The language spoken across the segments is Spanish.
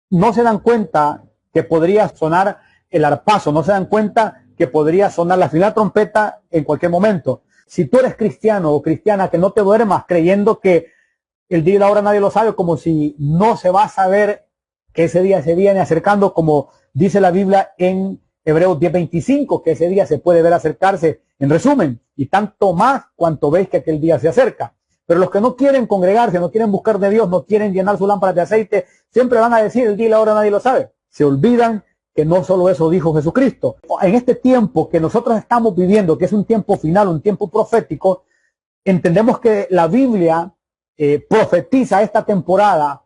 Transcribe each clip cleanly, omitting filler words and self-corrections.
no se dan cuenta que podría sonar el arpazo, no se dan cuenta que podría sonar la final trompeta en cualquier momento. Si tú eres cristiano o cristiana, que no te duermas creyendo que el día y la hora nadie lo sabe, como si no se va a saber que ese día se viene acercando, como dice la Biblia en Hebreos 10:25, que ese día se puede ver acercarse, en resumen, y tanto más cuanto veis que aquel día se acerca. Pero los que no quieren congregarse, no quieren buscar de Dios, no quieren llenar sus lámparas de aceite, siempre van a decir el día y la hora nadie lo sabe. Se olvidan que no solo eso dijo Jesucristo. En este tiempo que nosotros estamos viviendo, que es un tiempo final, un tiempo profético, entendemos que la Biblia profetiza esta temporada,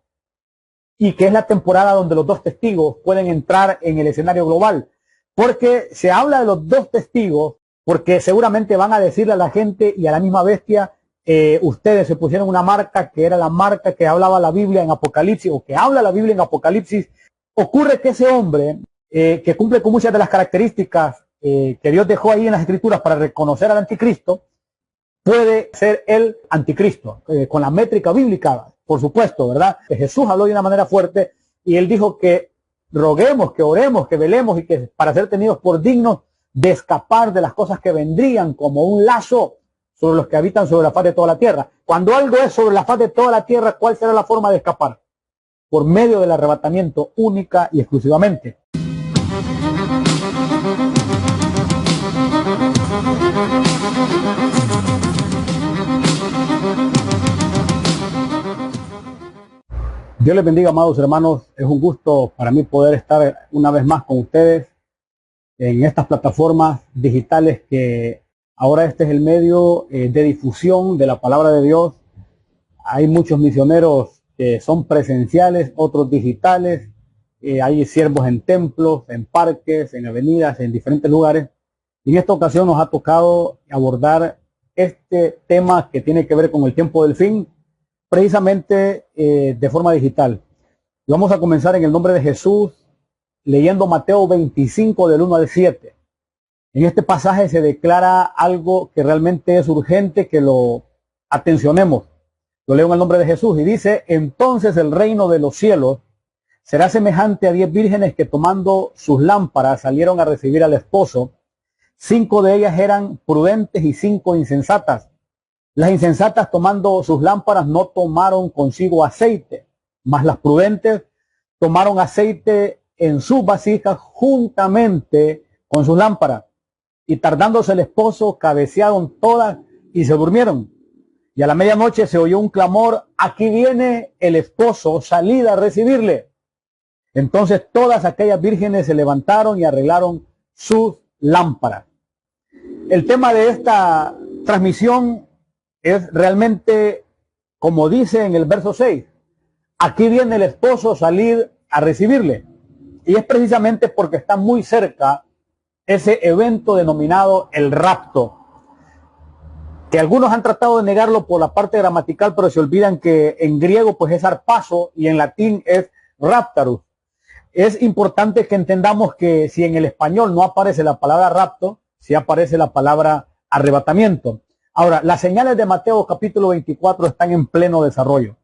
y que es la temporada donde los dos testigos pueden entrar en el escenario global. Porque se habla de los dos testigos, porque seguramente van a decirle a la gente y a la misma bestia, ustedes se pusieron una marca que era la marca que hablaba la Biblia en Apocalipsis, o que habla la Biblia en Apocalipsis. Ocurre que ese hombre, que cumple con muchas de las características que Dios dejó ahí en las Escrituras para reconocer al anticristo, puede ser el anticristo, con la métrica bíblica, por supuesto, ¿verdad? Que Jesús habló de una manera fuerte y él dijo que roguemos, que oremos, que velemos, y que para ser tenidos por dignos de escapar de las cosas que vendrían como un lazo sobre los que habitan sobre la faz de toda la tierra. Cuando algo es sobre la faz de toda la tierra, ¿cuál será la forma de escapar? Por medio del arrebatamiento, única y exclusivamente. Dios les bendiga, amados hermanos. Es un gusto para mí poder estar una vez más con ustedes en estas plataformas digitales, que ahora este es el medio de difusión de la palabra de Dios. Hay muchos misioneros que son presenciales, otros digitales. Hay siervos en templos, en parques, en avenidas, en diferentes lugares. Y en esta ocasión nos ha tocado abordar este tema que tiene que ver con el tiempo del fin, precisamente de forma digital. Y vamos a comenzar en el nombre de Jesús, leyendo Mateo 25 del 1 al 7. En este pasaje se declara algo que realmente es urgente que lo atencionemos. Lo leo en el nombre de Jesús y dice: entonces el reino de los cielos será semejante a 10 vírgenes que, tomando sus lámparas, salieron a recibir al esposo. 5 de ellas eran prudentes y 5 insensatas. Las insensatas, tomando sus lámparas, no tomaron consigo aceite, mas las prudentes tomaron aceite en sus vasijas juntamente con sus lámparas. Y tardándose el esposo, cabecearon todas y se durmieron. Y a la medianoche se oyó un clamor: aquí viene el esposo, salid a recibirle. Entonces todas aquellas vírgenes se levantaron y arreglaron sus lámparas. El tema de esta transmisión es realmente, como dice en el verso 6, aquí viene el esposo, salid a recibirle. Y es precisamente porque está muy cerca ese evento denominado el rapto, que algunos han tratado de negarlo por la parte gramatical, pero se olvidan que en griego pues es arpazo y en latín es raptarus. Es importante que entendamos que si en el español no aparece la palabra rapto, sí aparece la palabra arrebatamiento. Ahora, las señales de Mateo capítulo 24 están en pleno desarrollo.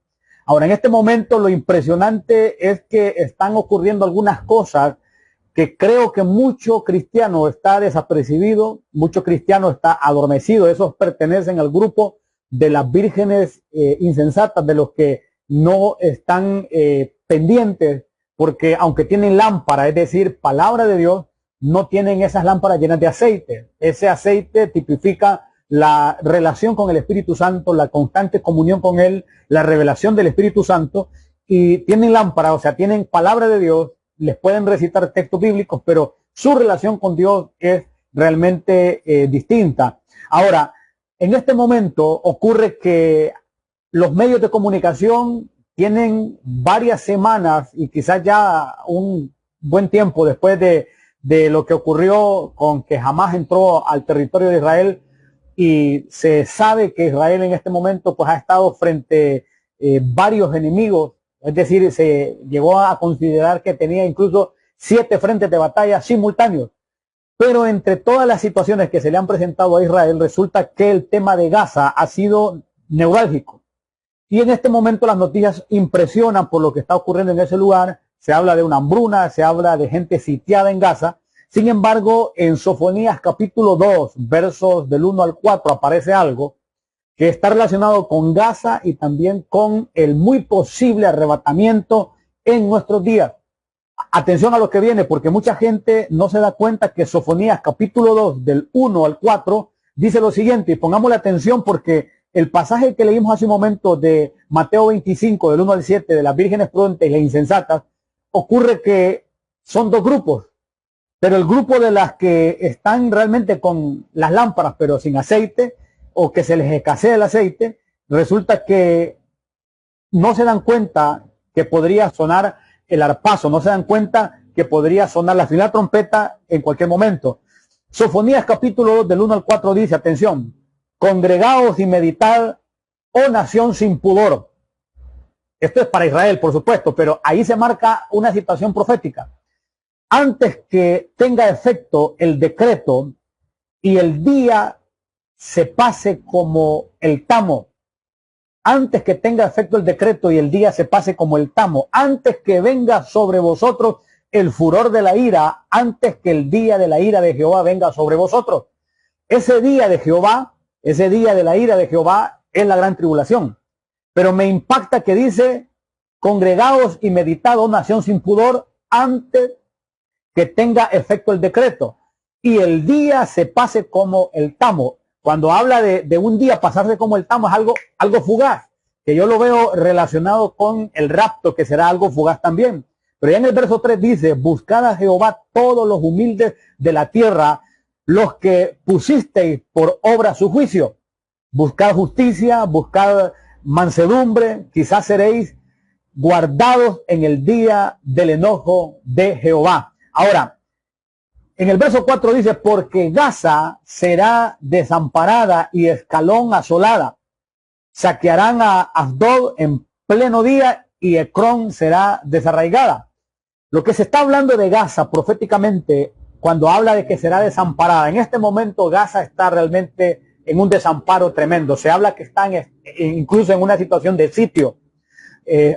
Ahora, en este momento lo impresionante es que están ocurriendo algunas cosas que creo que mucho cristiano está desapercibido, mucho cristiano está adormecido. Esos pertenecen al grupo de las vírgenes insensatas, de los que no están pendientes, porque aunque tienen lámpara, es decir, palabra de Dios, no tienen esas lámparas llenas de aceite. Ese aceite tipifica la relación con el Espíritu Santo, la constante comunión con Él, la revelación del Espíritu Santo, y tienen lámpara, o sea, tienen palabra de Dios, les pueden recitar textos bíblicos, pero su relación con Dios es realmente distinta. Ahora, en este momento ocurre que los medios de comunicación tienen varias semanas y quizás ya un buen tiempo después de lo que ocurrió con que Hamás entró al territorio de Israel, y se sabe que Israel en este momento pues ha estado frente a varios enemigos. Es decir, se llegó a considerar que tenía incluso 7 frentes de batalla simultáneos. Pero entre todas las situaciones que se le han presentado a Israel, resulta que el tema de Gaza ha sido neurálgico. Y en este momento las noticias impresionan por lo que está ocurriendo en ese lugar. se habla de una hambruna, se habla de gente sitiada en Gaza. Sin embargo, en Sofonías capítulo 2, versos del 1 al 4, aparece algo que está relacionado con Gaza y también con el muy posible arrebatamiento en nuestros días. Atención a lo que viene, porque mucha gente no se da cuenta que Sofonías capítulo 2, del 1 al 4, dice lo siguiente, y pongámosle atención porque el pasaje que leímos hace un momento de Mateo 25, del 1 al 7, de las vírgenes prudentes y las insensatas, ocurre que son dos grupos, pero el grupo de las que están realmente con las lámparas pero sin aceite, o que se les escasea el aceite, resulta que no se dan cuenta que podría sonar el arpazo, no se dan cuenta que podría sonar la final trompeta en cualquier momento. Sofonías capítulo 2 del 1 al 4 dice, atención, congregaos y meditad, oh nación sin pudor. Esto es para Israel, por supuesto, pero ahí se marca una situación profética. Antes que tenga efecto el decreto y el día se pase como el tamo, antes que tenga efecto el decreto y el día se pase como el tamo, antes que venga sobre vosotros el furor de la ira, antes que el día de la ira de Jehová venga sobre vosotros. Ese día de Jehová, ese día de la ira de Jehová es la gran tribulación. Pero me impacta que dice, congregaos y meditad, oh nación sin pudor, antes que tenga efecto el decreto y el día se pase como el tamo. Cuando habla de un día pasarse como el tamo, es algo fugaz, que yo lo veo relacionado con el rapto, que será algo fugaz también. Pero ya en el verso 3 dice, buscad a Jehová todos los humildes de la tierra, los que pusisteis por obra su juicio. Buscad justicia, buscad mansedumbre, quizás seréis guardados en el día del enojo de Jehová. Ahora, en el verso 4 dice, porque Gaza será desamparada y Escalón asolada. Saquearán a Asdod en pleno día y Ecrón será desarraigada. Lo que se está hablando de Gaza proféticamente, cuando habla de que será desamparada, en este momento Gaza está realmente en un desamparo tremendo. Se habla que están incluso en una situación de sitio,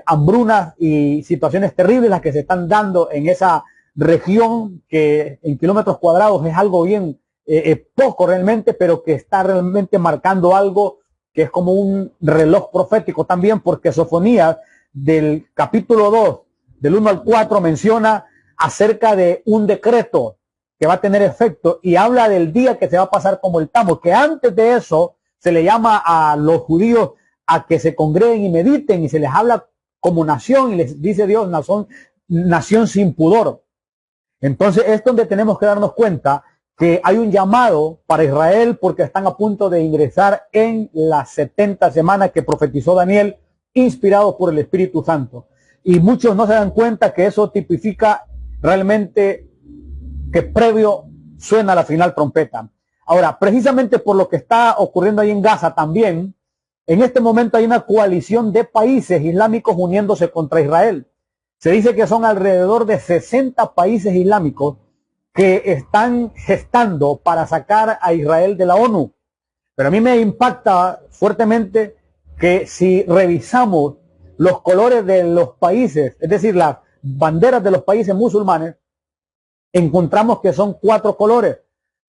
hambrunas y situaciones terribles las que se están dando en esa región, que en kilómetros cuadrados es algo bien poco realmente, pero que está realmente marcando algo que es como un reloj profético también, porque Sofonías del capítulo 2, del 1 al 4, menciona acerca de un decreto que va a tener efecto y habla del día que se va a pasar como el tamo, que antes de eso se le llama a los judíos a que se congreguen y mediten y se les habla como nación y les dice Dios, nación sin pudor. Entonces es donde tenemos que darnos cuenta que hay un llamado para Israel porque están a punto de ingresar en las 70 semanas que profetizó Daniel, inspirado por el Espíritu Santo. Y muchos no se dan cuenta que eso tipifica realmente que previo suena la final trompeta. Ahora, precisamente por lo que está ocurriendo ahí en Gaza también, en este momento hay una coalición de países islámicos uniéndose contra Israel. Se dice que son alrededor de 60 países islámicos que están gestando para sacar a Israel de la ONU. Pero a mí me impacta fuertemente que si revisamos los colores de los países, es decir, las banderas de los países musulmanes, encontramos que son 4 colores,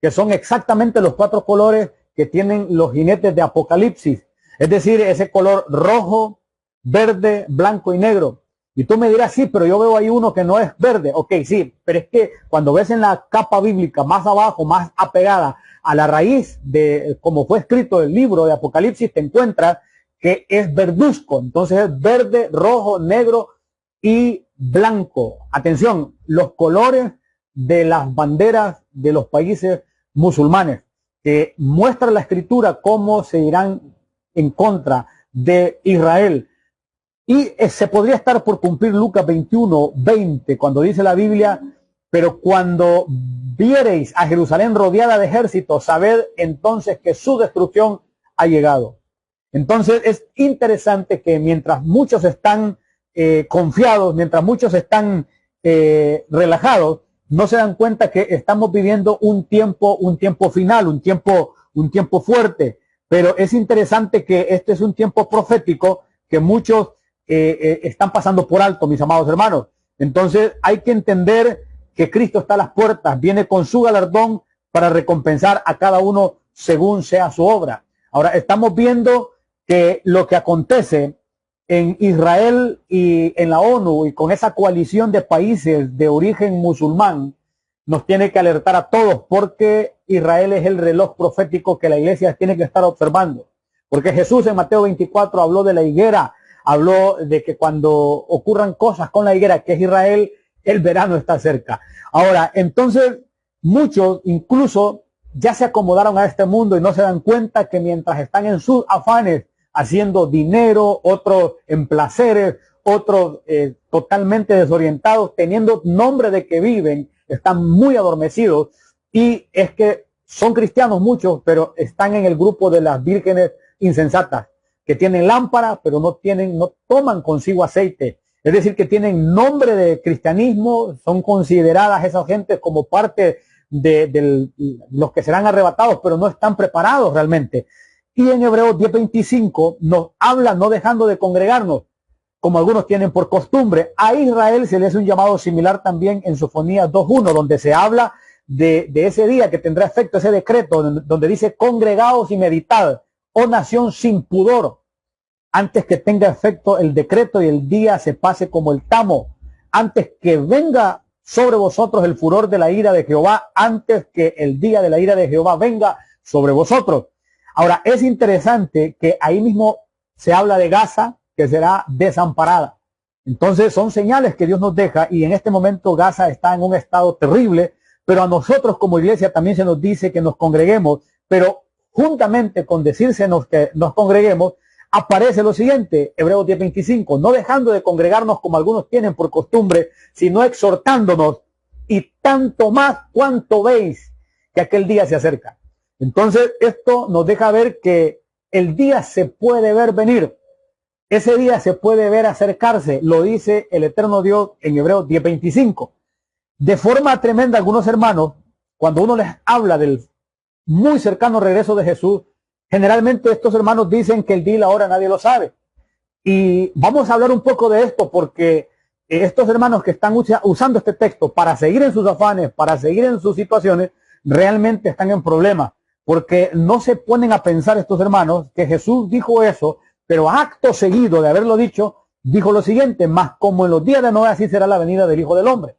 que son exactamente los 4 colores que tienen los jinetes de Apocalipsis. Es decir, ese color rojo, verde, blanco y negro. Y tú me dirás, sí, pero yo veo ahí uno que no es verde. Ok, sí, pero es que cuando ves en la capa bíblica más abajo, más apegada a la raíz de como fue escrito el libro de Apocalipsis, te encuentras que es verduzco. Entonces es verde, rojo, negro y blanco. Atención, los colores de las banderas de los países musulmanes que muestran la escritura cómo se irán en contra de Israel. Y se podría estar por cumplir Lucas 21:20, cuando dice la Biblia, pero cuando viereis a Jerusalén rodeada de ejércitos, sabed entonces que su destrucción ha llegado. Entonces es interesante que mientras muchos están confiados, mientras muchos están relajados, no se dan cuenta que estamos viviendo un tiempo final, un tiempo fuerte. Pero es interesante que este es un tiempo profético que muchos están pasando por alto, mis amados hermanos. Entonces hay que entender que Cristo está a las puertas, viene con su galardón para recompensar a cada uno según sea su obra. Ahora estamos viendo que lo que acontece en Israel y en la ONU y con esa coalición de países de origen musulmán nos tiene que alertar a todos, porque Israel es el reloj profético que la iglesia tiene que estar observando. Porque Jesús en Mateo 24 habló de la higuera, habló de que cuando ocurran cosas con la higuera, que es Israel, el verano está cerca. Ahora, entonces, muchos incluso ya se acomodaron a este mundo y no se dan cuenta que mientras están en sus afanes, haciendo dinero, otros en placeres, otros totalmente desorientados, teniendo nombre de que viven, están muy adormecidos, y es que son cristianos muchos, pero están en el grupo de las vírgenes insensatas, que tienen lámpara, pero no toman consigo aceite. Es decir, que tienen nombre de cristianismo, son consideradas esas gentes como parte de los que serán arrebatados, pero no están preparados realmente. Y en Hebreos 10:25 nos habla, no dejando de congregarnos, como algunos tienen por costumbre. A Israel se le hace un llamado similar también en Sofonías 2:1, donde se habla de ese día que tendrá efecto ese decreto, donde dice: congregaos y meditad, oh nación sin pudor, antes que tenga efecto el decreto y el día se pase como el tamo, antes que venga sobre vosotros el furor de la ira de Jehová, antes que el día de la ira de Jehová venga sobre vosotros. Ahora, es interesante que ahí mismo se habla de Gaza, que será desamparada. Entonces son señales que Dios nos deja, y en este momento Gaza está en un estado terrible, pero a nosotros como iglesia también se nos dice que nos congreguemos, pero juntamente con decírsenos que nos congreguemos, aparece lo siguiente, Hebreos 10:25, no dejando de congregarnos como algunos tienen por costumbre, sino exhortándonos, y tanto más cuanto veis que aquel día se acerca. Entonces esto nos deja ver que el día se puede ver venir, ese día se puede ver acercarse, lo dice el eterno Dios en Hebreos 10:25. De forma tremenda, algunos hermanos, cuando uno les habla del muy cercano regreso de Jesús, generalmente estos hermanos dicen que el día y la hora nadie lo sabe. Y vamos a hablar un poco de esto, porque estos hermanos que están usando este texto para seguir en sus afanes, para seguir en sus situaciones, realmente están en problemas, porque no se ponen a pensar estos hermanos que Jesús dijo eso, pero acto seguido de haberlo dicho, dijo lo siguiente: mas como en los días de Noé, así será la venida del Hijo del Hombre.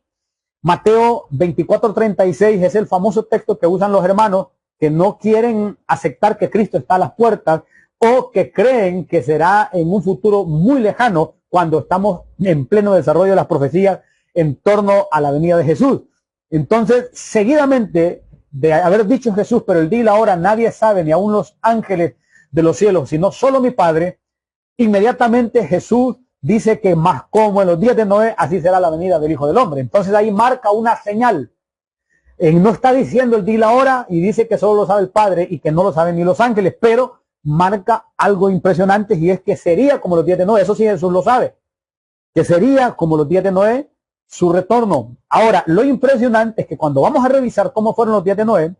Mateo 24:36 es el famoso texto que usan los hermanos que no quieren aceptar que Cristo está a las puertas, o que creen que será en un futuro muy lejano, cuando estamos en pleno desarrollo de las profecías en torno a la venida de Jesús. Entonces, seguidamente de haber dicho Jesús, pero el día y la hora nadie sabe, ni aun los ángeles de los cielos, sino solo mi Padre, inmediatamente Jesús dice que más como en los días de Noé, así será la venida del Hijo del Hombre. Entonces ahí marca una señal. No está diciendo el día y la hora, y dice que solo lo sabe el Padre y que no lo saben ni los ángeles, pero marca algo impresionante, y es que sería como los días de Noé. Eso sí, Jesús lo sabe, que sería como los días de Noé su retorno. Ahora, lo impresionante es que cuando vamos a revisar cómo fueron los días de Noé,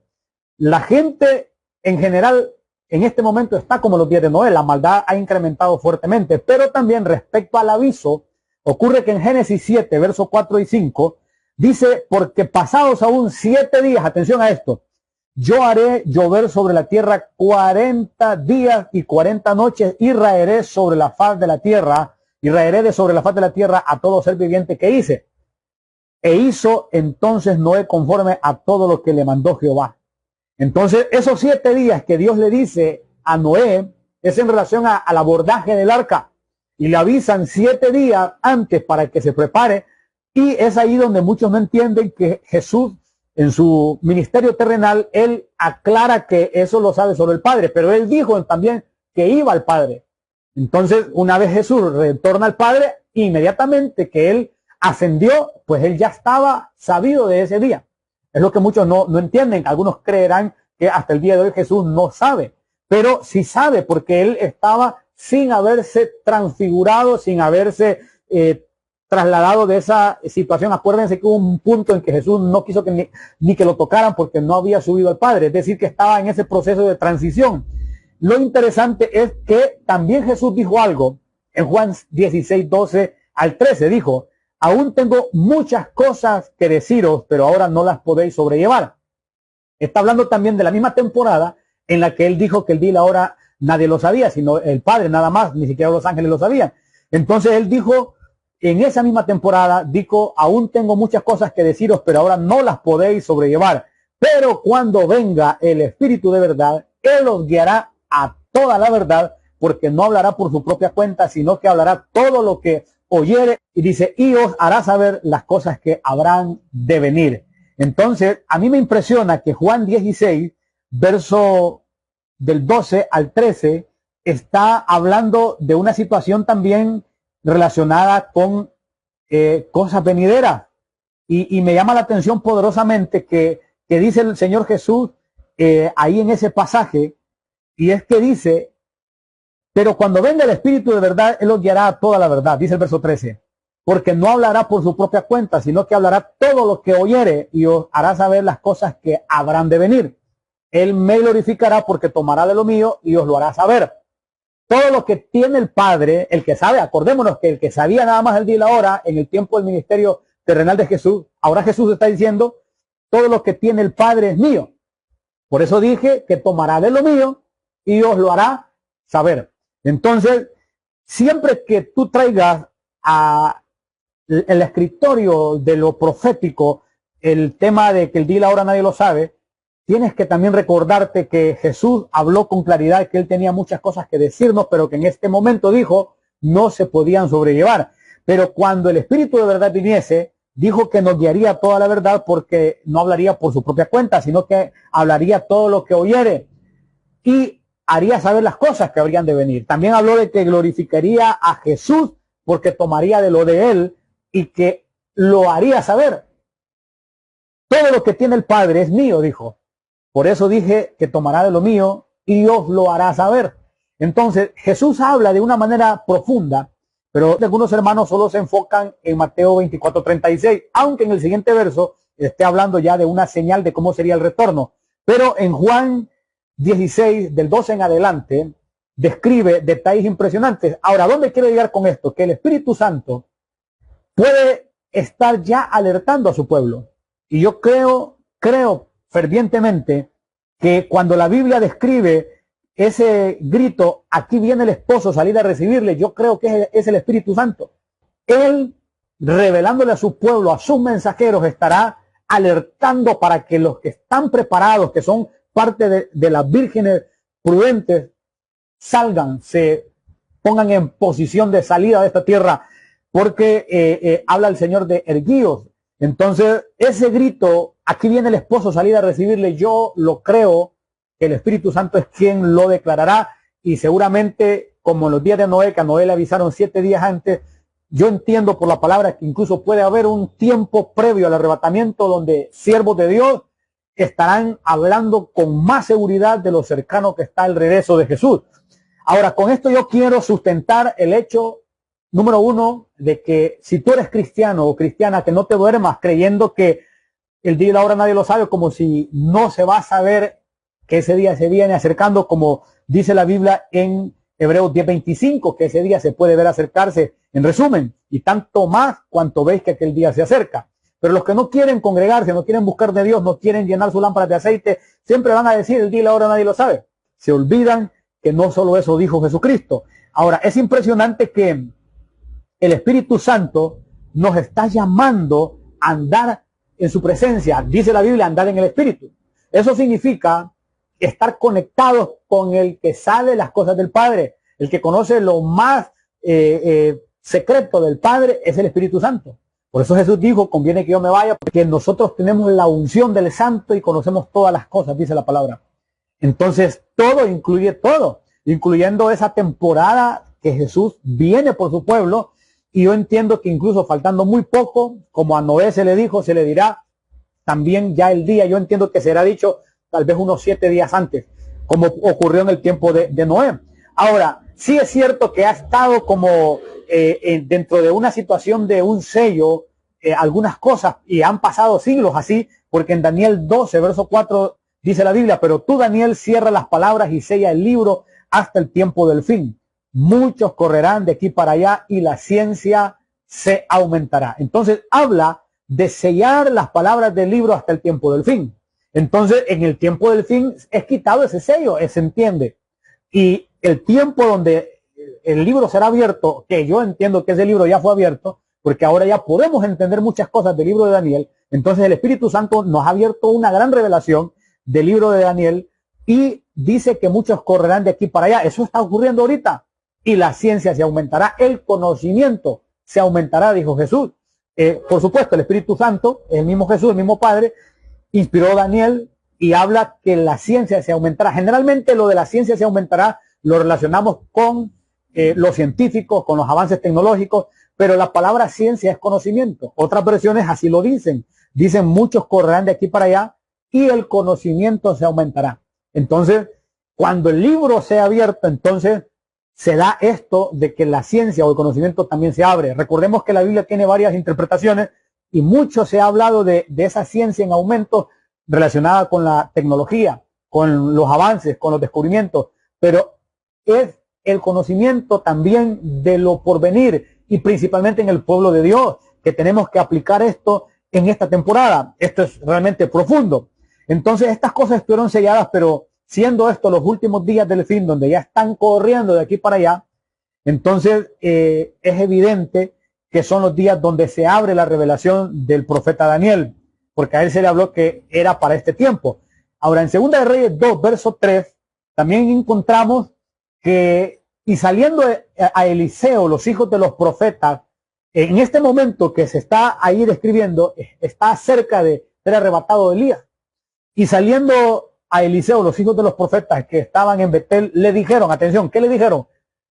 la gente en general en este momento está como los días de Noé. La maldad ha incrementado fuertemente, pero también respecto al aviso, ocurre que en Génesis 7, versos 4 y 5, dice: porque pasados aún 7 días, atención a esto, yo haré llover sobre la tierra 40 días y 40 noches, y raeré sobre la faz de la tierra, y raeré de sobre la faz de la tierra a todo ser viviente que hice. E hizo entonces Noé conforme a todo lo que le mandó Jehová. Entonces, esos 7 días que Dios le dice a Noé es en relación al abordaje del arca, y le avisan 7 días antes para que se prepare. Y es ahí donde muchos no entienden que Jesús, en su ministerio terrenal, él aclara que eso lo sabe solo el Padre, pero él dijo también que iba al Padre. Entonces, una vez Jesús retorna al Padre, inmediatamente que él ascendió, pues él ya estaba sabido de ese día. Es lo que muchos no entienden. Algunos creerán que hasta el día de hoy Jesús no sabe, pero sí sabe, porque él estaba sin haberse transfigurado, sin haberse trasladado de esa situación. Acuérdense que hubo un punto en que Jesús no quiso que ni que lo tocaran, porque no había subido al Padre, es decir, que estaba en ese proceso de transición. Lo interesante es que también Jesús dijo algo en Juan 16, 12 al 13, dijo: aún tengo muchas cosas que deciros, pero ahora no las podéis sobrellevar. Está hablando también de la misma temporada en la que él dijo que el día y la hora nadie lo sabía, sino el Padre nada más, ni siquiera los ángeles lo sabían. Entonces él dijo, en esa misma temporada, dijo, aún tengo muchas cosas que deciros, pero ahora no las podéis sobrellevar. Pero cuando venga el Espíritu de verdad, Él os guiará a toda la verdad, porque no hablará por su propia cuenta, sino que hablará todo lo que oyere. Y dice, y os hará saber las cosas que habrán de venir. Entonces, a mí me impresiona que Juan 16, verso del 12 al 13, está hablando de una situación también relacionada con cosas venideras. Y me llama la atención poderosamente que dice el Señor Jesús ahí en ese pasaje, y es que dice, pero cuando venga el Espíritu de verdad, Él os guiará a toda la verdad, dice el verso 13, porque no hablará por su propia cuenta, sino que hablará todo lo que oyere y os hará saber las cosas que habrán de venir. Él me glorificará porque tomará de lo mío y os lo hará saber. Todo lo que tiene el Padre, el que sabe, acordémonos que el que sabía nada más el día y la hora en el tiempo del ministerio terrenal de Jesús, ahora Jesús está diciendo, todo lo que tiene el Padre es mío. Por eso dije que tomará de lo mío y os lo hará saber. Entonces, siempre que tú traigas a el escritorio de lo profético el tema de que el día y la hora nadie lo sabe, tienes que también recordarte que Jesús habló con claridad que Él tenía muchas cosas que decirnos, pero que en este momento dijo no se podían sobrellevar. Pero cuando el Espíritu de verdad viniese, dijo que nos guiaría toda la verdad porque no hablaría por su propia cuenta, sino que hablaría todo lo que oyere y haría saber las cosas que habrían de venir. También habló de que glorificaría a Jesús porque tomaría de lo de Él y que lo haría saber. Todo lo que tiene el Padre es mío, dijo. Por eso dije que tomará de lo mío y os lo hará saber. Entonces, Jesús habla de una manera profunda, pero algunos hermanos solo se enfocan en Mateo 24:36, aunque en el siguiente verso esté hablando ya de una señal de cómo sería el retorno. Pero en Juan 16, del 12 en adelante, describe detalles impresionantes. Ahora, ¿dónde quiero llegar con esto? Que el Espíritu Santo puede estar ya alertando a su pueblo. Y yo creo fervientemente que cuando la Biblia describe ese grito, aquí viene el esposo, salir a recibirle, yo creo que es el Espíritu Santo. Él, revelándole a su pueblo, a sus mensajeros, estará alertando para que los que están preparados, que son parte de las vírgenes prudentes, salgan, se pongan en posición de salida de esta tierra, porque habla el Señor de erguíos. Entonces, ese grito, aquí viene el esposo, salir a recibirle, yo lo creo que el Espíritu Santo es quien lo declarará, y seguramente, como en los días de Noé, que a Noé le avisaron 7 días antes, yo entiendo por la palabra que incluso puede haber un tiempo previo al arrebatamiento donde siervos de Dios estarán hablando con más seguridad de lo cercano que está el regreso de Jesús. Ahora, con esto yo quiero sustentar el hecho número 1 de que si tú eres cristiano o cristiana, que no te duermas creyendo que el día y la hora nadie lo sabe, como si no se va a saber que ese día se viene acercando, como dice la Biblia en Hebreos 10:25, que ese día se puede ver acercarse, en resumen, y tanto más cuanto veis que aquel día se acerca. Pero los que no quieren congregarse, no quieren buscar de Dios, no quieren llenar su lámpara de aceite, siempre van a decir el día y la hora nadie lo sabe. Se olvidan que no solo eso dijo Jesucristo. Ahora, es impresionante que el Espíritu Santo nos está llamando a andar en su presencia. Dice la Biblia, andar en el Espíritu. Eso significa estar conectados con el que sabe las cosas del Padre. El que conoce lo más secreto del Padre es el Espíritu Santo. Por eso Jesús dijo, conviene que yo me vaya, porque nosotros tenemos la unción del Santo y conocemos todas las cosas, dice la palabra. Entonces, todo incluye todo, incluyendo esa temporada que Jesús viene por su pueblo. Y yo entiendo que incluso faltando muy poco, como a Noé se le dijo, se le dirá también ya el día. Yo entiendo que será dicho tal vez unos 7 días antes, como ocurrió en el tiempo de Noé. Ahora, sí es cierto que ha estado como dentro de una situación de un sello, algunas cosas, y han pasado siglos así, porque en Daniel 12, verso 4, dice la Biblia, pero tú, Daniel, cierra las palabras y sella el libro hasta el tiempo del fin. Muchos correrán de aquí para allá y la ciencia se aumentará. Entonces habla de sellar las palabras del libro hasta el tiempo del fin. Entonces en el tiempo del fin es quitado ese sello, se entiende. Y el tiempo donde el libro será abierto, que yo entiendo que ese libro ya fue abierto, porque ahora ya podemos entender muchas cosas del libro de Daniel. Entonces el Espíritu Santo nos ha abierto una gran revelación del libro de Daniel y dice que muchos correrán de aquí para allá. Eso está ocurriendo ahorita. Y la ciencia se aumentará, el conocimiento se aumentará, dijo Jesús. Por supuesto, el Espíritu Santo, el mismo Jesús, el mismo Padre, inspiró a Daniel y habla que la ciencia se aumentará. Generalmente lo de la ciencia se aumentará lo relacionamos con los científicos, con los avances tecnológicos, pero la palabra ciencia es conocimiento. Otras versiones así lo dicen. Dicen muchos correrán de aquí para allá y el conocimiento se aumentará. Entonces, cuando el libro sea abierto, entonces se da esto de que la ciencia o el conocimiento también se abre. Recordemos que la Biblia tiene varias interpretaciones y mucho se ha hablado de esa ciencia en aumento relacionada con la tecnología, con los avances, con los descubrimientos, pero es el conocimiento también de lo porvenir y principalmente en el pueblo de Dios, que tenemos que aplicar esto en esta temporada. Esto es realmente profundo. Entonces estas cosas estuvieron selladas, pero siendo esto los últimos días del fin, donde ya están corriendo de aquí para allá, entonces es evidente que son los días donde se abre la revelación del profeta Daniel, porque a él se le habló que era para este tiempo. Ahora, en 2 de Reyes 2, verso 3, también encontramos que, y saliendo a Eliseo, los hijos de los profetas, en este momento que se está ahí describiendo, está cerca de ser arrebatado de Elías. Y saliendo a Eliseo, los hijos de los profetas que estaban en Betel, le dijeron, atención, ¿qué le dijeron?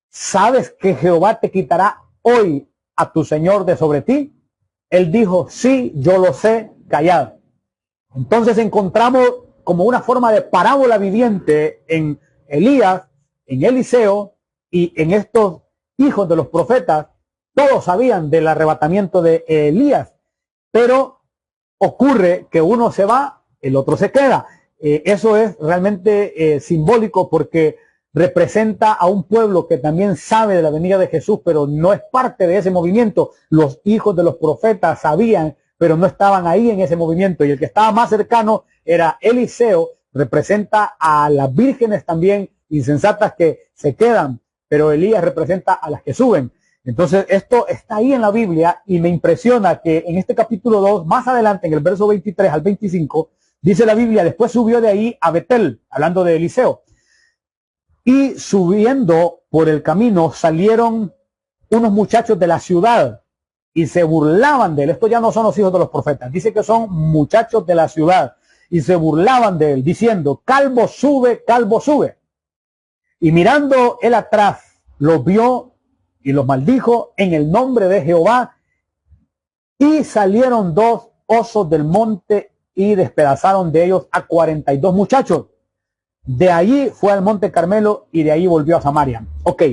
¿Sabes que Jehová te quitará hoy a tu Señor de sobre ti? Él dijo, sí, yo lo sé, callad. Entonces encontramos como una forma de parábola viviente en Elías, en Eliseo y en estos hijos de los profetas. Todos sabían del arrebatamiento de Elías, pero ocurre que uno se va, el otro se queda. Eso es realmente simbólico porque representa a un pueblo que también sabe de la venida de Jesús, pero no es parte de ese movimiento. Los hijos de los profetas sabían, pero no estaban ahí en ese movimiento. Y el que estaba más cercano era Eliseo, representa a las vírgenes también insensatas que se quedan, pero Elías representa a las que suben. Entonces esto está ahí en la Biblia y me impresiona que en este capítulo 2, más adelante en el verso 23 al 25, dice la Biblia, después subió de ahí a Betel, hablando de Eliseo. Y subiendo por el camino salieron unos muchachos de la ciudad y se burlaban de él. Estos ya no son los hijos de los profetas, dice que son muchachos de la ciudad y se burlaban de él diciendo, calvo sube, calvo sube. Y mirando él atrás, los vio y los maldijo en el nombre de Jehová. Y salieron 2 osos del monte y despedazaron de ellos a 42 muchachos. De allí fue al monte Carmelo y de ahí volvió a Samaria. Ok,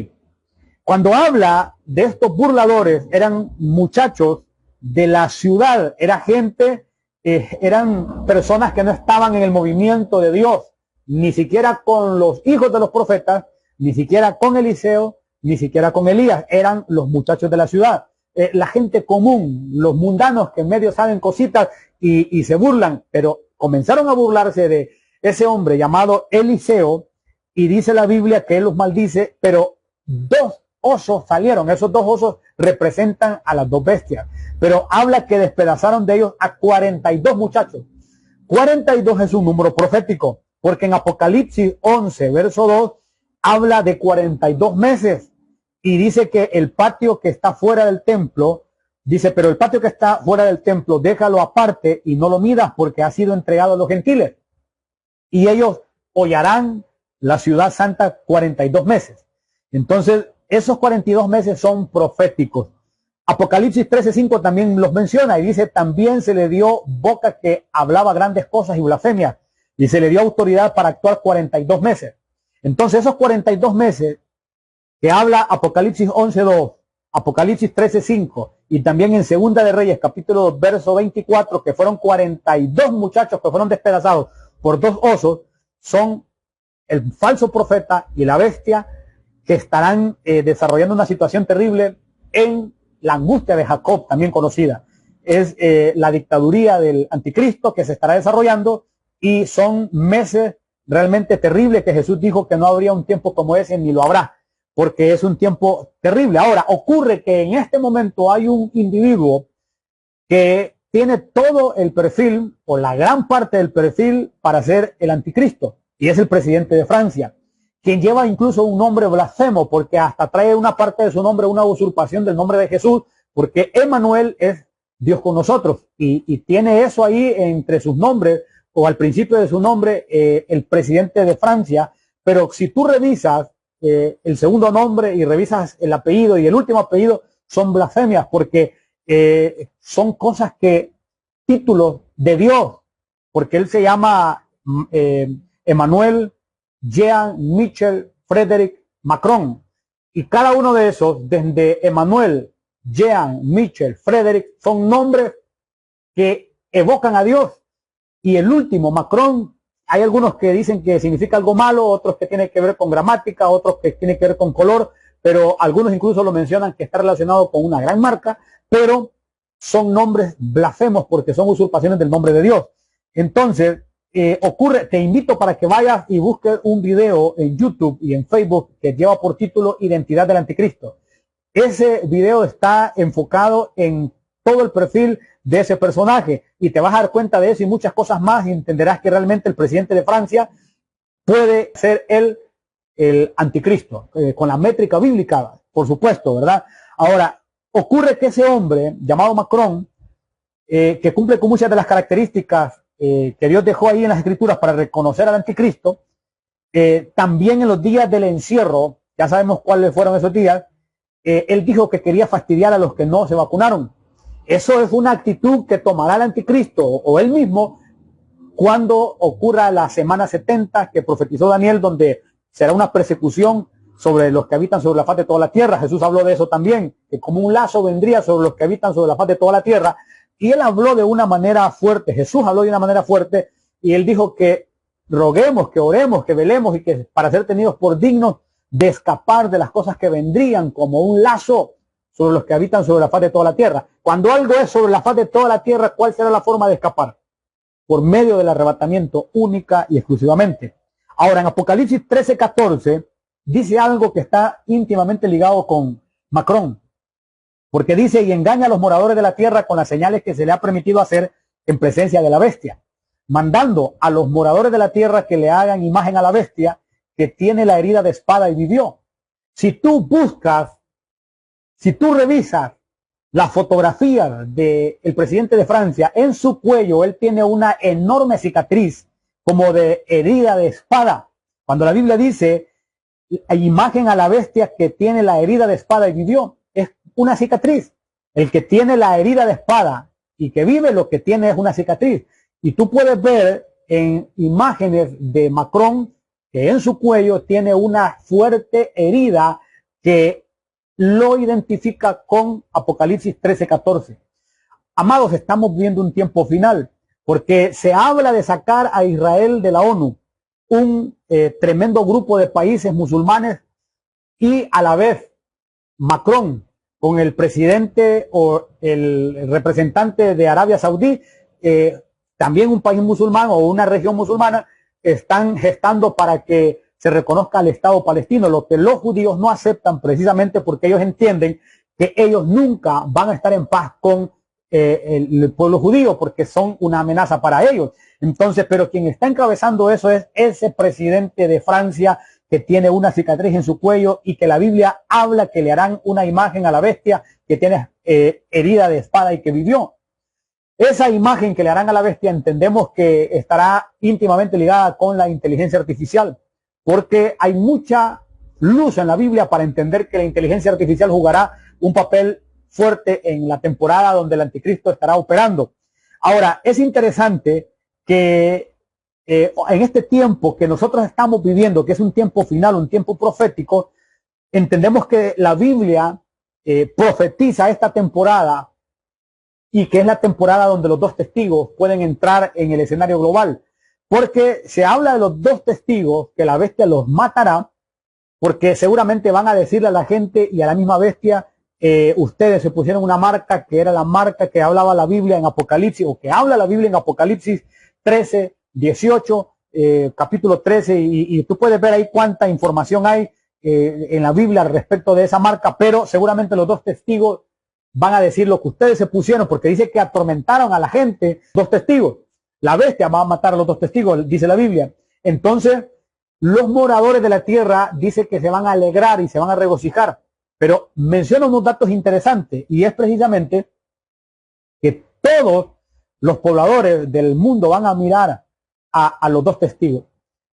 cuando habla de estos burladores, eran muchachos de la ciudad, era gente, eran personas que no estaban en el movimiento de Dios, ni siquiera con los hijos de los profetas, ni siquiera con Eliseo, ni siquiera con Elías, eran los muchachos de la ciudad. La gente común, los mundanos que en medio saben cositas y se burlan, pero comenzaron a burlarse de ese hombre llamado Eliseo y dice la Biblia que él los maldice, pero 2 osos salieron. Esos 2 osos representan a las 2 bestias, pero habla que despedazaron de ellos a 42 muchachos. 42 es un número profético, porque en Apocalipsis 11, verso 2, habla de 42 meses. Y dice que el patio que está fuera del templo, dice, pero el patio que está fuera del templo, déjalo aparte y no lo midas porque ha sido entregado a los gentiles. Y ellos hollarán la ciudad santa 42 meses. Entonces, esos 42 meses son proféticos. Apocalipsis 13:5 también los menciona y dice, también se le dio boca que hablaba grandes cosas y blasfemias. Y se le dio autoridad para actuar 42 meses. Entonces, esos 42 meses que habla Apocalipsis 11:2, Apocalipsis 13:5 y también en 2 de Reyes capítulo 2 verso 24, que fueron 42 muchachos que fueron despedazados por 2 osos, son el falso profeta y la bestia que estarán desarrollando una situación terrible en la angustia de Jacob, también conocida. Es la dictaduría del anticristo que se estará desarrollando, y son meses realmente terribles que Jesús dijo que no habría un tiempo como ese ni lo habrá, porque es un tiempo terrible. Ahora, ocurre que en este momento hay un individuo que tiene todo el perfil, o la gran parte del perfil, para ser el anticristo, y es el presidente de Francia, quien lleva incluso un nombre blasfemo, porque hasta trae una parte de su nombre, una usurpación del nombre de Jesús, porque Emmanuel es Dios con nosotros, y tiene eso ahí entre sus nombres, o al principio de su nombre, el presidente de Francia. Pero si tú revisas el segundo nombre y revisas el apellido y el último apellido, son blasfemias, porque son cosas que, títulos de Dios, porque él se llama Emmanuel Jean Michel Frédéric Macron, y cada uno de esos, desde Emmanuel Jean Michel Frédéric, son nombres que evocan a Dios. Y el último, Macron, hay algunos que dicen que significa algo malo, otros que tienen que ver con gramática, otros que tienen que ver con color, pero algunos incluso lo mencionan que está relacionado con una gran marca, pero son nombres blasfemos porque son usurpaciones del nombre de Dios. Entonces, ocurre, te invito para que vayas y busques un video en YouTube y en Facebook que lleva por título Identidad del Anticristo. Ese video está enfocado en todo el perfil de ese personaje, y te vas a dar cuenta de eso y muchas cosas más, y entenderás que realmente el presidente de Francia puede ser el anticristo, con la métrica bíblica, por supuesto, ¿verdad? Ahora, ocurre que ese hombre llamado Macron, que cumple con muchas de las características que Dios dejó ahí en las escrituras para reconocer al anticristo, también en los días del encierro, ya sabemos cuáles fueron esos días, él dijo que quería fastidiar a los que no se vacunaron. Eso es una actitud que tomará el anticristo o él mismo cuando ocurra la semana 70 que profetizó Daniel, donde será una persecución sobre los que habitan sobre la faz de toda la tierra. Jesús habló de eso también, que como un lazo vendría sobre los que habitan sobre la faz de toda la tierra, y él habló de una manera fuerte. Jesús habló de una manera fuerte, y él dijo que roguemos, que oremos, que velemos, y que para ser tenidos por dignos de escapar de las cosas que vendrían como un lazo sobre los que habitan sobre la faz de toda la tierra. Cuando algo es sobre la faz de toda la tierra, ¿cuál será la forma de escapar? Por medio del arrebatamiento, única y exclusivamente. Ahora, en Apocalipsis 13:14 dice algo que está íntimamente ligado con Macron, porque dice: y engaña a los moradores de la tierra con las señales que se le ha permitido hacer en presencia de la bestia, mandando a los moradores de la tierra que le hagan imagen a la bestia, que tiene la herida de espada y vivió. Si tú revisas la fotografía del presidente de Francia, en su cuello él tiene una enorme cicatriz como de herida de espada. Cuando la Biblia dice imagen a la bestia que tiene la herida de espada y vivió, es una cicatriz. El que tiene la herida de espada y que vive, lo que tiene es una cicatriz. Y tú puedes ver en imágenes de Macron que en su cuello tiene una fuerte herida que lo identifica con Apocalipsis 13:14. Amados, estamos viendo un tiempo final, porque se habla de sacar a Israel de la ONU, un tremendo grupo de países musulmanes, y a la vez Macron, con el presidente o el representante de Arabia Saudí, también un país musulmán o una región musulmana, están gestando para que se reconozca al Estado palestino, lo que los judíos no aceptan, precisamente porque ellos entienden que ellos nunca van a estar en paz con el pueblo judío, porque son una amenaza para ellos. Entonces, pero quien está encabezando eso es ese presidente de Francia, que tiene una cicatriz en su cuello y que la Biblia habla que le harán una imagen a la bestia que tiene herida de espada y que vivió. Esa imagen que le harán a la bestia entendemos que estará íntimamente ligada con la inteligencia artificial, porque hay mucha luz en la Biblia para entender que la inteligencia artificial jugará un papel fuerte en la temporada donde el anticristo estará operando. Ahora, es interesante que en este tiempo que nosotros estamos viviendo, que es un tiempo final, un tiempo profético, entendemos que la Biblia profetiza esta temporada, y que es la temporada donde los dos testigos pueden entrar en el escenario global, porque se habla de los dos testigos que la bestia los matará, porque seguramente van a decirle a la gente y a la misma bestia ustedes se pusieron una marca que era la marca que hablaba la Biblia en Apocalipsis, o que habla la Biblia en Apocalipsis 13, 18, capítulo 13, y tú puedes ver ahí cuánta información hay en la Biblia respecto de esa marca, pero seguramente los dos testigos van a decir lo que ustedes se pusieron, porque dice que atormentaron a la gente, dos testigos. La bestia va a matar a los dos testigos, dice la Biblia. Entonces, los moradores de la tierra dice que se van a alegrar y se van a regocijar. Pero menciona unos datos interesantes, y es precisamente que todos los pobladores del mundo van a mirar a los dos testigos.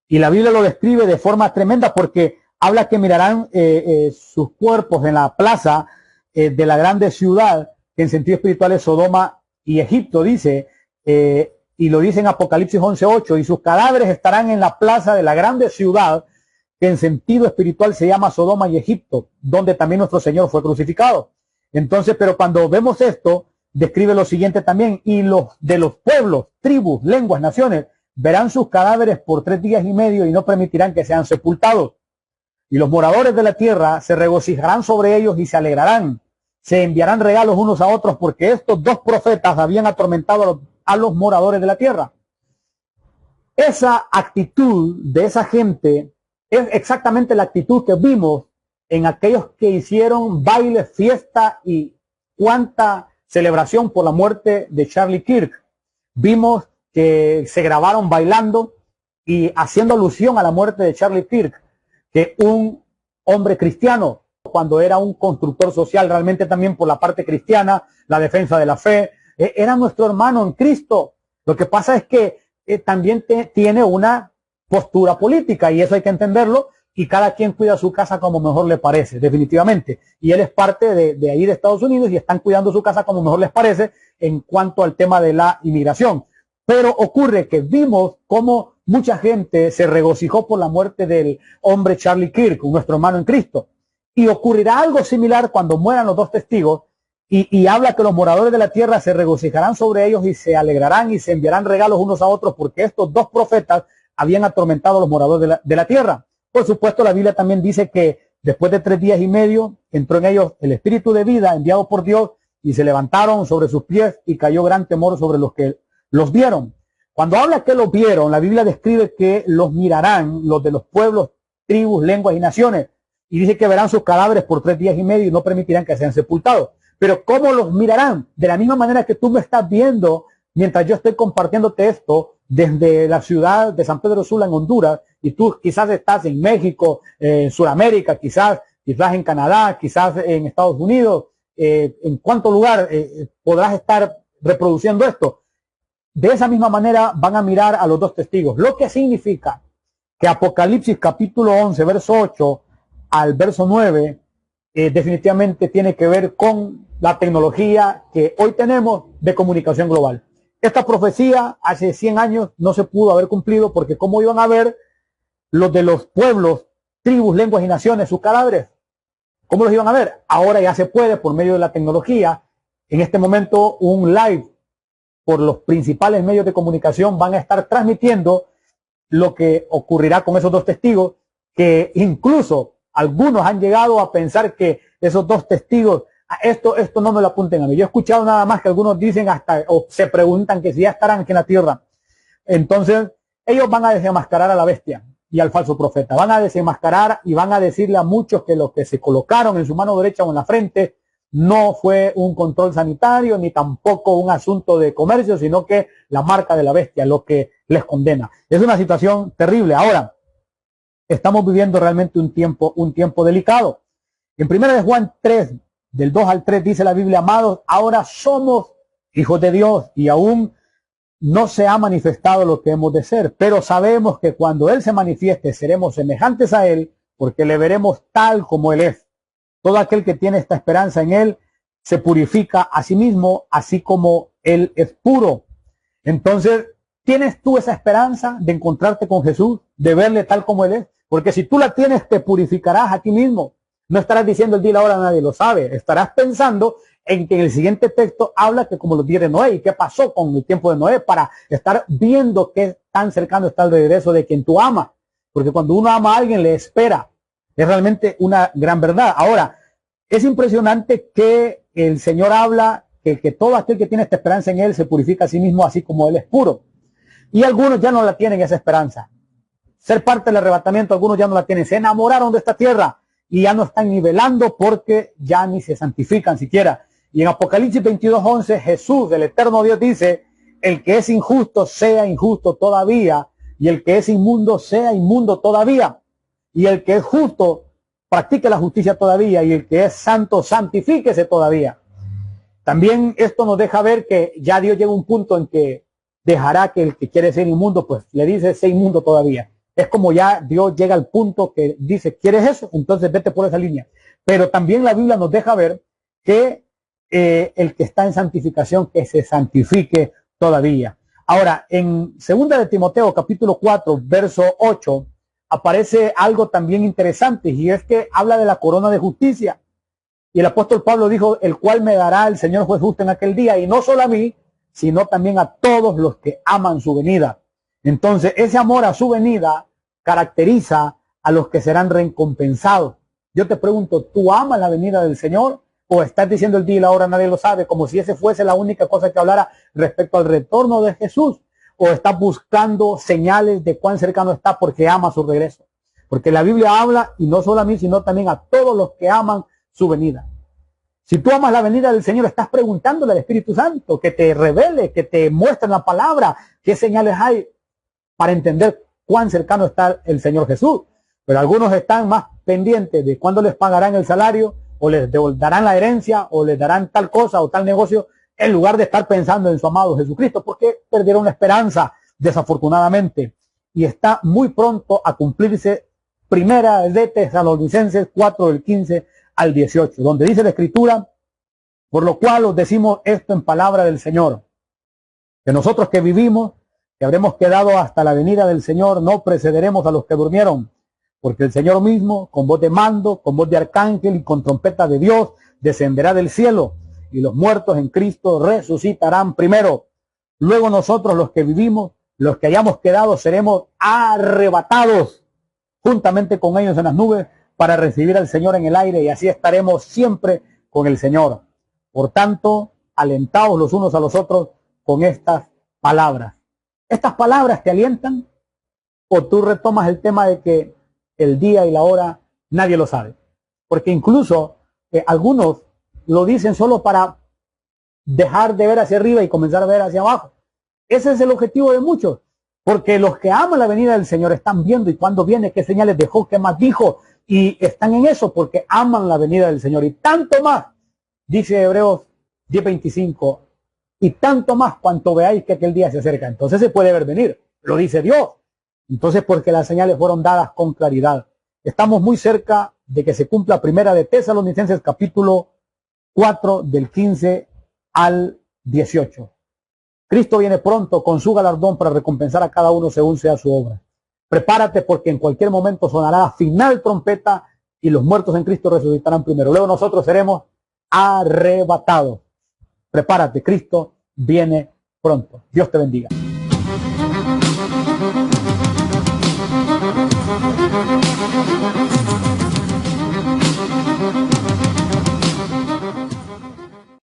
Y la Biblia lo describe de forma tremenda, porque habla que mirarán sus cuerpos en la plaza de la grande ciudad, que en sentido espiritual es Sodoma y Egipto, dice, y lo dice en Apocalipsis 11:8, y sus cadáveres estarán en la plaza de la grande ciudad, que en sentido espiritual se llama Sodoma y Egipto, donde también nuestro Señor fue crucificado. Entonces, pero cuando vemos esto, describe lo siguiente también: y los de los pueblos, tribus, lenguas, naciones, verán sus cadáveres por 3 días y medio y no permitirán que sean sepultados. Y los moradores de la tierra se regocijarán sobre ellos y se alegrarán. Se enviarán regalos unos a otros, porque estos dos profetas habían atormentado a los moradores de la tierra. Esa actitud de esa gente es exactamente la actitud que vimos en aquellos que hicieron baile, fiesta y cuánta celebración por la muerte de Charlie Kirk. Vimos que se grabaron bailando y haciendo alusión a la muerte de Charlie Kirk, que un hombre cristiano, cuando era un constructor social realmente también por la parte cristiana, la defensa de la fe, era nuestro hermano en Cristo. Lo que pasa es que también tiene una postura política, y eso hay que entenderlo, y cada quien cuida su casa como mejor le parece, definitivamente. Y él es parte de ahí de Estados Unidos, y están cuidando su casa como mejor les parece en cuanto al tema de la inmigración. Pero ocurre que vimos cómo mucha gente se regocijó por la muerte del hombre Charlie Kirk, nuestro hermano en Cristo. Y ocurrirá algo similar cuando mueran los dos testigos, y habla que los moradores de la tierra se regocijarán sobre ellos y se alegrarán y se enviarán regalos unos a otros, porque estos dos profetas habían atormentado a los moradores de la tierra. Por supuesto, la Biblia también dice que después de 3 días y medio entró en ellos el espíritu de vida enviado por Dios, y se levantaron sobre sus pies y cayó gran temor sobre los que los vieron. Cuando habla que los vieron, la Biblia describe que los mirarán los de los pueblos, tribus, lenguas y naciones, y dice que verán sus cadáveres por 3 días y medio y no permitirán que sean sepultados. Pero ¿cómo los mirarán? De la misma manera que tú me estás viendo mientras yo estoy compartiéndote esto desde la ciudad de San Pedro Sula en Honduras, y tú quizás estás en México, en Sudamérica, quizás en Canadá, quizás en Estados Unidos, en cuánto lugar podrás estar reproduciendo esto. De esa misma manera van a mirar a los dos testigos, lo que significa que Apocalipsis capítulo 11, verso 8 al verso 9, definitivamente tiene que ver con la tecnología que hoy tenemos de comunicación global. Esta profecía hace 100 años no se pudo haber cumplido, porque ¿cómo iban a ver los de los pueblos, tribus, lenguas y naciones sus cadáveres? ¿Cómo los iban a ver? Ahora ya se puede por medio de la tecnología. En este momento un live por los principales medios de comunicación van a estar transmitiendo lo que ocurrirá con esos dos testigos, que incluso algunos han llegado a pensar que esos dos testigos, esto no me lo apunten a mí. Yo he escuchado nada más que algunos dicen hasta, o se preguntan que si ya estarán aquí en la tierra. Entonces, ellos van a desenmascarar a la bestia y al falso profeta. Van a desenmascarar y van a decirle a muchos que lo que se colocaron en su mano derecha o en la frente no fue un control sanitario ni tampoco un asunto de comercio, sino que la marca de la bestia, lo que les condena. Es una situación terrible. Ahora, estamos viviendo realmente un tiempo delicado. En 1 Juan 3, del 2 al 3, dice la Biblia: amados, ahora somos hijos de Dios y aún no se ha manifestado lo que hemos de ser, pero sabemos que cuando Él se manifieste seremos semejantes a Él, porque le veremos tal como Él es. Todo aquel que tiene esta esperanza en Él se purifica a sí mismo, así como Él es puro. Entonces, ¿tienes tú esa esperanza de encontrarte con Jesús, de verle tal como Él es? Porque si tú la tienes, te purificarás a ti mismo. No estarás diciendo el día y la hora, nadie lo sabe. Estarás pensando en que en el siguiente texto habla que como los días de Noé, y qué pasó con el tiempo de Noé, para estar viendo qué tan cercano está el regreso de quien tú amas. Porque cuando uno ama a alguien, le espera. Es realmente una gran verdad. Ahora, Es impresionante que el Señor habla que todo aquel que tiene esta esperanza en Él se purifica a sí mismo, así como Él es puro. Y algunos ya no la tienen esa esperanza. Ser parte del arrebatamiento, algunos ya no la tienen. Se enamoraron de esta tierra y ya no están nivelando porque ya ni se santifican siquiera. Y en Apocalipsis 22:11, Jesús, el eterno Dios, dice: el que es injusto sea injusto todavía, y el que es inmundo sea inmundo todavía, y el que es justo practique la justicia todavía, y el que es santo santifíquese todavía. También esto nos deja ver que ya Dios llega a un punto en que dejará que el que quiere ser inmundo, pues le dice: sé inmundo todavía. Es como ya Dios llega al punto que dice: ¿quieres eso? Entonces vete por esa línea. Pero también la Biblia nos deja ver que el que está en santificación, que se santifique todavía. Ahora, en 2 de Timoteo, capítulo 4, verso 8, aparece algo también interesante, y es que habla de la corona de justicia. Y el apóstol Pablo dijo: el cual me dará el Señor juez justo en aquel día, y no solo a mí, sino también a todos los que aman su venida. Entonces, ese amor a su venida caracteriza a los que serán recompensados. Yo te pregunto, ¿tú amas la venida del Señor? ¿O estás diciendo el día y la hora nadie lo sabe, como si ese fuese la única cosa que hablara respecto al retorno de Jesús? ¿O estás buscando señales de cuán cercano está porque ama su regreso? Porque la Biblia habla, y no solo a mí, sino también a todos los que aman su venida. Si tú amas la venida del Señor, estás preguntándole al Espíritu Santo que te revele, que te muestre en la palabra qué señales hay para entender cuán cercano está el Señor Jesús. Pero algunos están más pendientes de cuándo les pagarán el salario, o les darán la herencia, o les darán tal cosa o tal negocio, en lugar de estar pensando en su amado Jesucristo, porque perdieron la esperanza, desafortunadamente. Y está muy pronto a cumplirse Primera de Tesalonicenses 4, del 15 al 18, donde dice la Escritura: por lo cual os decimos esto en palabra del Señor, que nosotros que vivimos, que habremos quedado hasta la venida del Señor, no precederemos a los que durmieron, porque el Señor mismo, con voz de mando, con voz de arcángel y con trompeta de Dios, descenderá del cielo, y los muertos en Cristo resucitarán primero. Luego nosotros, los que vivimos, los que hayamos quedado, seremos arrebatados juntamente con ellos en las nubes para recibir al Señor en el aire, y así estaremos siempre con el Señor. Por tanto, alentaos los unos a los otros con estas palabras. ¿Estas palabras te alientan? ¿O tú retomas el tema de que el día y la hora nadie lo sabe? Porque incluso algunos lo dicen solo para dejar de ver hacia arriba y comenzar a ver hacia abajo. Ese es el objetivo de muchos, porque los que aman la venida del Señor están viendo y cuándo viene, qué señales dejó, qué más dijo, y están en eso porque aman la venida del Señor. Y tanto más, dice Hebreos 10:25, y tanto más cuanto veáis que aquel día se acerca. Entonces se puede ver venir, lo dice Dios. Entonces, porque las señales fueron dadas con claridad. Estamos muy cerca de que se cumpla Primera de Tesalonicenses capítulo 4, del 15 al 18. Cristo viene pronto con su galardón para recompensar a cada uno según sea su obra. Prepárate, porque en cualquier momento sonará la final trompeta y los muertos en Cristo resucitarán primero. Luego nosotros seremos arrebatados. Prepárate, Cristo viene pronto. Dios te bendiga.